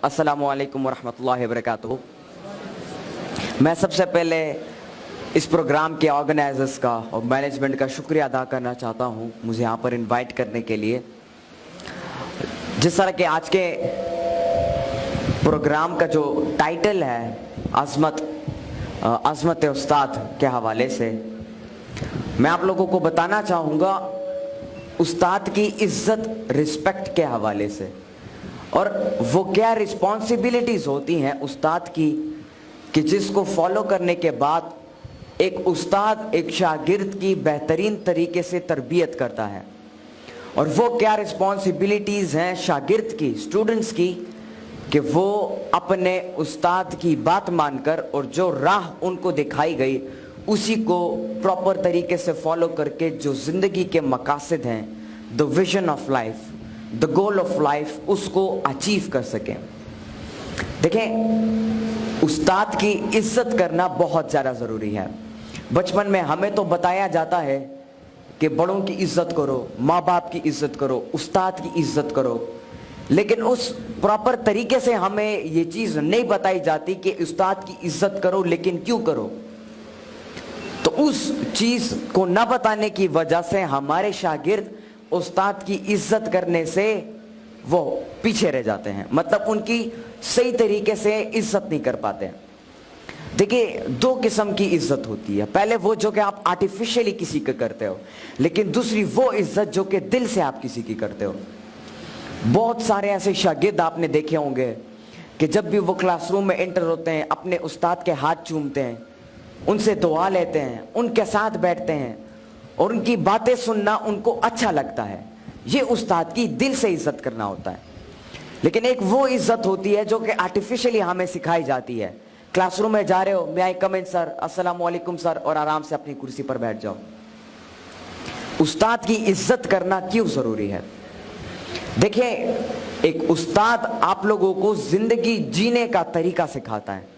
अस्सलामु अलैकुम वरहमतुल्लाहि वबरकातुहू। मैं सबसे पहले इस प्रोग्राम के ऑर्गेनाइजर्स का और मैनेजमेंट का शुक्रिया अदा करना चाहता हूँ मुझे यहाँ पर इनवाइट करने के लिए। जिस तरह के आज के प्रोग्राम का जो टाइटल है अज़मत उस्ताद के हवाले से, मैं आप लोगों को बताना चाहूँगा उस्ताद की इज्जत रिस्पेक्ट के हवाले से, और वो क्या रिस्पॉन्सिबिलिटीज़ होती हैं उस्ताद की कि जिसको फॉलो करने के बाद एक उस्ताद एक शागिर्द की बेहतरीन तरीके से तरबियत करता है। और वो क्या रिस्पॉन्सिबिलिटीज़ हैं शागिर्द की, स्टूडेंट्स की, कि वो अपने उस्ताद की बात मानकर और जो राह उनको दिखाई गई उसी को प्रॉपर तरीके से फॉलो करके जो ज़िंदगी के मकासद हैं, the vision of life, the goal of life, उसको अचीव कर सकें। देखें, उस्ताद की इज्जत करना बहुत ज़्यादा ज़रूरी है। बचपन में हमें तो बताया जाता है कि बड़ों की इज्जत करो, माँ बाप की इज्जत करो, उस्ताद की इज्जत करो, लेकिन उस प्रॉपर तरीके से हमें ये चीज़ नहीं बताई जाती कि उस्ताद की इज्जत करो, लेकिन क्यों करो। तो उस चीज़ को न बताने की वजह से हमारे शागिर्द उस्ताद की इज्जत करने से वो पीछे रह जाते हैं, मतलब उनकी सही तरीके से इज्जत नहीं कर पाते हैं। देखिए, दो किस्म की इज्जत होती है। पहले वो जो कि आप आर्टिफिशियली किसी का करते हो, लेकिन दूसरी वो इज्जत जो कि दिल से आप किसी की करते हो। बहुत सारे ऐसे शागिर्द आपने देखे होंगे कि जब भी वो क्लासरूम में एंटर होते हैं अपने उस्ताद के हाथ चूमते हैं, उनसे दुआ लेते हैं, उनके साथ बैठते हैं और उनकी बातें सुनना उनको अच्छा लगता है। ये उस्ताद की दिल से इज्जत करना होता है। लेकिन एक वो इज्जत होती है जो कि आर्टिफिशियली हमें सिखाई जाती है। क्लासरूम में जा रहे हो, मे आई कम इन सर, अस्सलामु अलैकुम सर, और आराम से अपनी कुर्सी पर बैठ जाओ। उस्ताद की इज्जत करना क्यों जरूरी है? देखिए, एक उस्ताद आप लोगों को जिंदगी जीने का तरीका सिखाता है।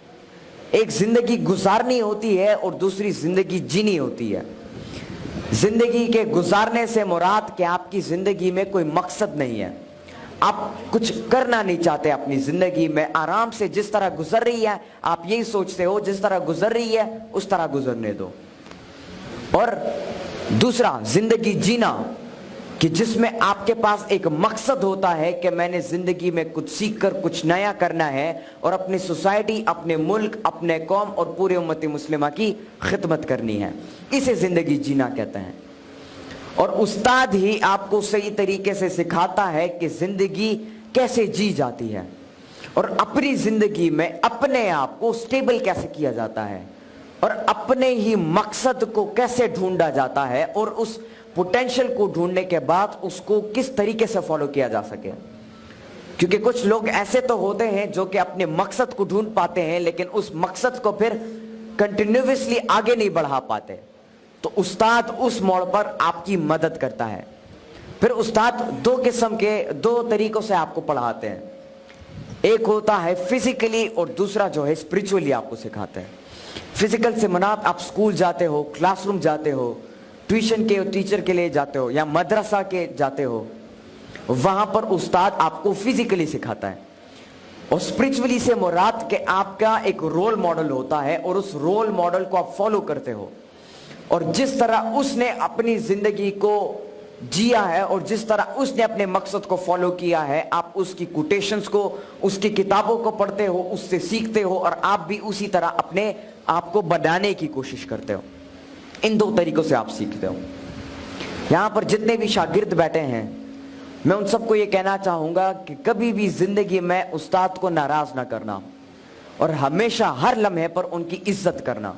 एक जिंदगी गुजारनी होती है और दूसरी जिंदगी जीनी होती है। जिंदगी के गुजारने से मुराद कि आपकी जिंदगी में कोई मकसद नहीं है, आप कुछ करना नहीं चाहते अपनी जिंदगी में, आराम से जिस तरह गुजर रही है आप यही सोचते हो जिस तरह गुजर रही है उस तरह गुजरने दो। और दूसरा जिंदगी जीना कि जिसमें आपके पास एक मकसद होता है कि मैंने जिंदगी में कुछ सीखकर कुछ नया करना है और अपनी सोसाइटी, अपने मुल्क, अपने कौम और पूरे उम्मती मुस्लिमा की खिदमत करनी है। इसे जिंदगी जीना कहते हैं। और उस्ताद ही आपको सही तरीके से सिखाता है कि जिंदगी कैसे जी जाती है और अपनी जिंदगी में अपने आप को स्टेबल कैसे किया जाता है और अपने ही मकसद को कैसे ढूंढा जाता है और उस पोटेंशियल को ढूंढने के बाद उसको किस तरीके से फॉलो किया जा सके। क्योंकि कुछ लोग ऐसे तो होते हैं जो कि अपने मकसद को ढूंढ पाते हैं लेकिन उस मकसद को फिर कंटिन्यूअसली आगे नहीं बढ़ा पाते। तो उस्ताद उस मोड़ पर आपकी मदद करता है। फिर उस्ताद दो किस्म के, दो तरीकों से आपको पढ़ाते हैं। एक होता है फिजिकली और दूसरा जो है स्पिरिचुअली आपको सिखाते हैं। फिजिकल से मना आप स्कूल जाते हो, क्लासरूम जाते हो, ट्यूशन के टीचर के लिए जाते हो या मदरसा के जाते हो, वहां पर उस्ताद आपको फिजिकली सिखाता है। और स्पिरिचुअली से मुराद के आपका एक रोल मॉडल होता है और उस रोल मॉडल को आप फॉलो करते हो और जिस तरह उसने अपनी जिंदगी को जिया है और जिस तरह उसने अपने मकसद को फॉलो किया है, आप उसकी कोटेशंस को, उसकी किताबों को पढ़ते हो, उससे सीखते हो और आप भी उसी तरह अपने आप को बनाने की कोशिश करते हो। इन दो तरीकों से आप सीखते हो। यहां पर जितने भी शागिर्द बैठे हैं, मैं उन सबको ये कहना चाहूंगा कि कभी भी जिंदगी में उस्ताद को नाराज ना करना और हमेशा हर लम्हे पर उनकी इज्जत करना।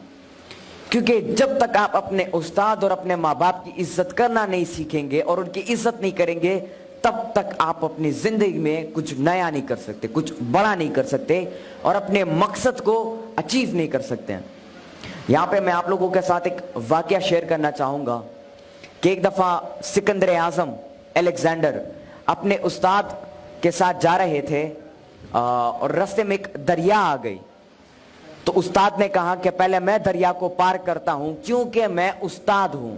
क्योंकि जब तक आप अपने उस्ताद और अपने माँ बाप की इज्जत करना नहीं सीखेंगे और उनकी इज्जत नहीं करेंगे, तब तक आप अपनी जिंदगी में कुछ नया नहीं कर सकते, कुछ बड़ा नहीं कर सकते और अपने मकसद को अचीव नहीं कर सकते हैं। यहाँ पे मैं आप लोगों के साथ एक वाकया शेयर करना चाहूँगा कि एक दफ़ा सिकंदर आज़म अलेक्जेंडर अपने उस्ताद के साथ जा रहे थे और रास्ते में एक दरिया आ गई। तो उस्ताद ने कहा कि पहले मैं दरिया को पार करता हूं क्योंकि मैं उस्ताद हूं।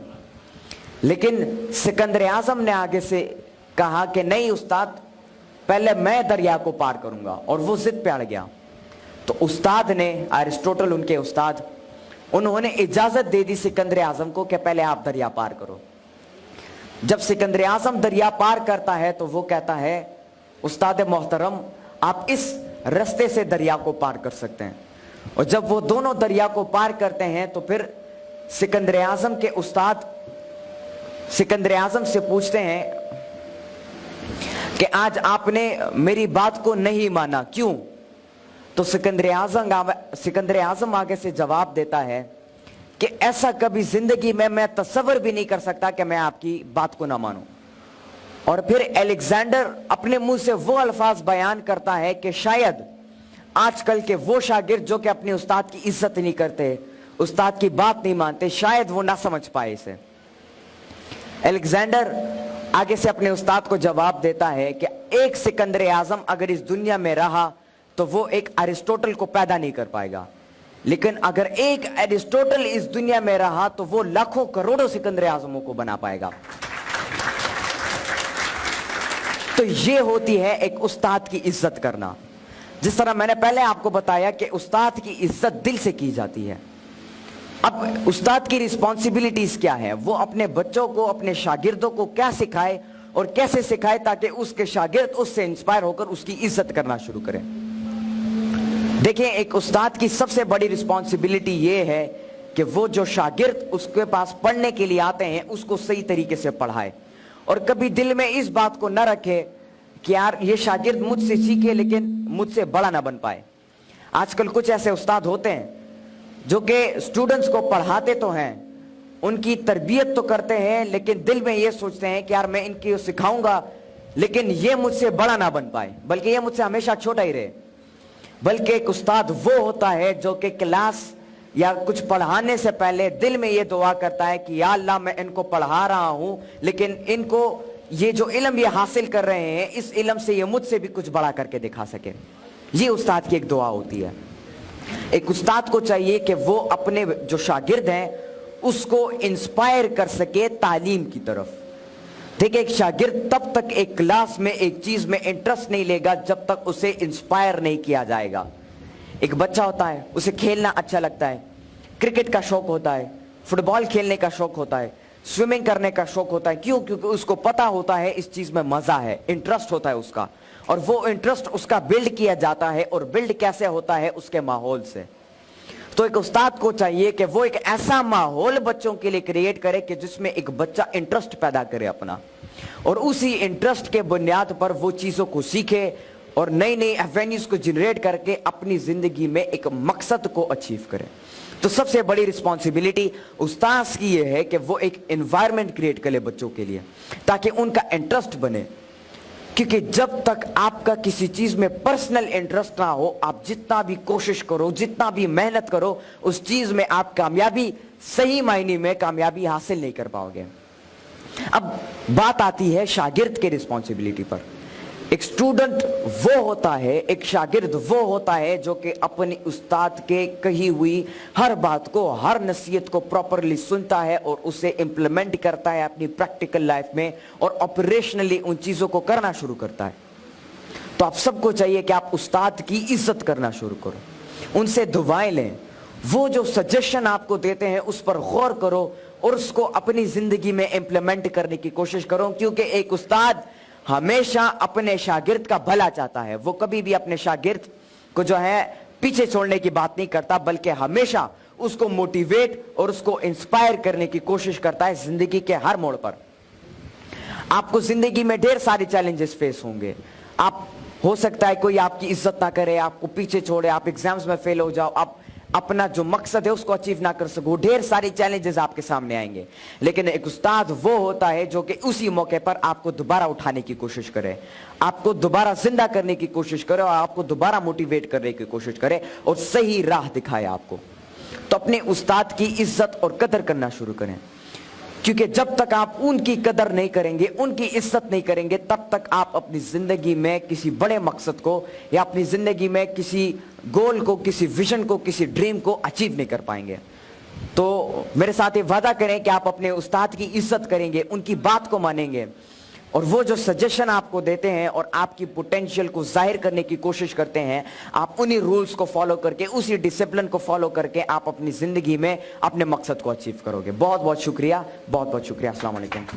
लेकिन सिकंदर आज़म ने आगे से कहा कि नहीं उस्ताद, पहले मैं दरिया को पार करूंगा, और वो जिद पे अड़ गया। तो उस्ताद ने, अरिस्टोटल उनके उस्ताद, उन्होंने इजाजत दे दी सिकंदर आजम को कि पहले आप दरिया पार करो। जब सिकंदर आजम दरिया पार करता है तो वो कहता है, उस्ताद मोहतरम आप इस रास्ते से दरिया को पार कर सकते हैं। और जब वो दोनों दरिया को पार करते हैं तो फिर सिकंदर आजम के उस्ताद सिकंदर आजम से पूछते हैं कि आज आपने मेरी बात को नहीं माना, क्यों? तो सिकंदर आजम आगे से जवाब देता है कि ऐसा कभी जिंदगी में मैं तसव्वुर भी नहीं कर सकता कि मैं आपकी बात को ना मानूं। और फिर अलेक्जेंडर अपने मुंह से वो अल्फाज बयान करता है कि शायद आजकल के वो शागिर्द जो कि अपने उस्ताद की इज्जत नहीं करते, उस्ताद की बात नहीं मानते, शायद वो ना समझ पाए इसे। अलेक्जेंडर आगे से अपने उस्ताद को जवाब देता है कि एक सिकंदर आजम अगर इस दुनिया में रहा तो वो एक अरिस्टोटल को पैदा नहीं कर पाएगा, लेकिन अगर एक अरिस्टोटल इस दुनिया में रहा तो वो लाखों करोड़ों सिकंदर आजमों को बना पाएगा। तो ये होती है एक उस्ताद की इज्जत करना। जिस तरह मैंने पहले आपको बताया कि उस्ताद की इज्जत दिल से की जाती है। अब उस्ताद की रिस्पॉन्सिबिलिटीज क्या है? वो अपने बच्चों को, अपने शागिर्दों को क्या सिखाए और कैसे सिखाए ताकि उसके शागिर्द उससे इंस्पायर होकर उसकी इज्जत करना शुरू करें। देखिए, एक उस्ताद की सबसे बड़ी रिस्पॉन्सिबिलिटी ये है कि वो जो शागिर्द उसके पास पढ़ने के लिए आते हैं उसको सही तरीके से पढ़ाए, और कभी दिल में इस बात को न रखे कि यार ये शागिर्द मुझसे सीखे लेकिन मुझसे बड़ा ना बन पाए। आजकल कुछ ऐसे उस्ताद होते हैं जो कि स्टूडेंट्स को पढ़ाते तो हैं, उनकी तरबियत तो करते हैं, लेकिन दिल में ये सोचते हैं कि यार मैं इनकी सिखाऊंगा लेकिन ये मुझसे बड़ा ना बन पाए, बल्कि ये मुझसे हमेशा छोटा ही रहे। बल्कि एक उस्ताद वो होता है जो कि क्लास या कुछ पढ़ाने से पहले दिल में ये दुआ करता है कि या अल्लाह मैं इनको पढ़ा रहा हूं, लेकिन इनको ये जो इल्म ये हासिल कर रहे हैं इस इल्म से ये मुझसे भी कुछ बड़ा करके दिखा सके। ये उस्ताद की एक दुआ होती है। एक उस्ताद को चाहिए कि वो अपने जो शागिर्द हैं उसको इंस्पायर कर सके तालीम की तरफ। देखिए, एक शागिर्द तब तक एक क्लास में एक चीज में इंटरेस्ट नहीं लेगा जब तक उसे इंस्पायर नहीं किया जाएगा। एक बच्चा होता है, उसे खेलना अच्छा लगता है, क्रिकेट का शौक होता है, फुटबॉल खेलने का शौक होता है, स्विमिंग करने का शौक होता है। क्यों? क्योंकि उसको पता होता है इस चीज में मजा है, इंटरेस्ट होता है उसका, और वो इंटरेस्ट उसका बिल्ड किया जाता है। और बिल्ड कैसे होता है? उसके माहौल से। तो एक उस्ताद को चाहिए कि वो एक ऐसा माहौल बच्चों के लिए क्रिएट करे कि जिसमें एक बच्चा इंटरेस्ट पैदा करे अपना, और उसी इंटरेस्ट के बुनियाद पर वो चीजों को सीखे और नई नई एवेन्यूज को जनरेट करके अपनी जिंदगी में एक मकसद को अचीव करे। तो सबसे बड़ी रिस्पॉन्सिबिलिटी उस्ताद की ये है कि वो एक एनवायरनमेंट क्रिएट करे बच्चों के लिए ताकि उनका इंटरेस्ट बने। क्योंकि जब तक आपका किसी चीज में पर्सनल इंटरेस्ट ना हो, आप जितना भी कोशिश करो, जितना भी मेहनत करो, उस चीज में आप कामयाबी, सही मायने में कामयाबी हासिल नहीं कर पाओगे। अब बात आती है शागिर्द के रिस्पॉन्सिबिलिटी पर। एक स्टूडेंट वो होता है, एक शागिर्द वो होता है जो कि अपने उस्ताद के कही हुई हर बात को, हर नसीहत को प्रॉपरली सुनता है और उसे इंप्लीमेंट करता है अपनी प्रैक्टिकल लाइफ में, और ऑपरेशनली उन चीजों को करना शुरू करता है। तो आप सबको चाहिए कि आप उस्ताद की इज्जत करना शुरू करो, उनसे दुआएं लें, वो जो सजेशन आपको देते हैं उस पर गौर करो और उसको अपनी जिंदगी में इंप्लीमेंट करने की कोशिश करो। क्योंकि एक उस्ताद हमेशा अपने शागिर्द का भला चाहता है। वो कभी भी अपने शागिर्द को जो है पीछे छोड़ने की बात नहीं करता, बल्कि हमेशा उसको मोटिवेट और उसको इंस्पायर करने की कोशिश करता है जिंदगी के हर मोड़ पर। आपको जिंदगी में ढेर सारे चैलेंजेस फेस होंगे। आप, हो सकता है कोई आपकी इज्जत ना करे, आपको पीछे छोड़े, आप एग्जाम्स में फेल हो जाओ, आप अपना जो मकसद है उसको अचीव ना कर सको, ढेर सारे चैलेंजेस आपके सामने आएंगे। लेकिन एक उस्ताद वो होता है जो कि उसी मौके पर आपको दोबारा उठाने की कोशिश करे, आपको दोबारा जिंदा करने की कोशिश करे और आपको दोबारा मोटिवेट करने की कोशिश करे और सही राह दिखाए आपको। तो अपने उस्ताद की इज्जत और कदर करना शुरू करें, क्योंकि जब तक आप उनकी कदर नहीं करेंगे, उनकी इज्जत नहीं करेंगे, तब तक आप अपनी जिंदगी में किसी बड़े मकसद को या अपनी जिंदगी में किसी गोल को, किसी विजन को, किसी ड्रीम को अचीव नहीं कर पाएंगे। तो मेरे साथ ये वादा करें कि आप अपने उस्ताद की इज्जत करेंगे, उनकी बात को मानेंगे, और वो जो सजेशन आपको देते हैं और आपकी पोटेंशियल को जाहिर करने की कोशिश करते हैं, आप उन्हीं रूल्स को फॉलो करके, उसी डिसिप्लिन को फॉलो करके आप अपनी जिंदगी में अपने मकसद को अचीव करोगे। बहुत बहुत शुक्रिया, बहुत बहुत शुक्रिया। अस्सलाम वालेकुम।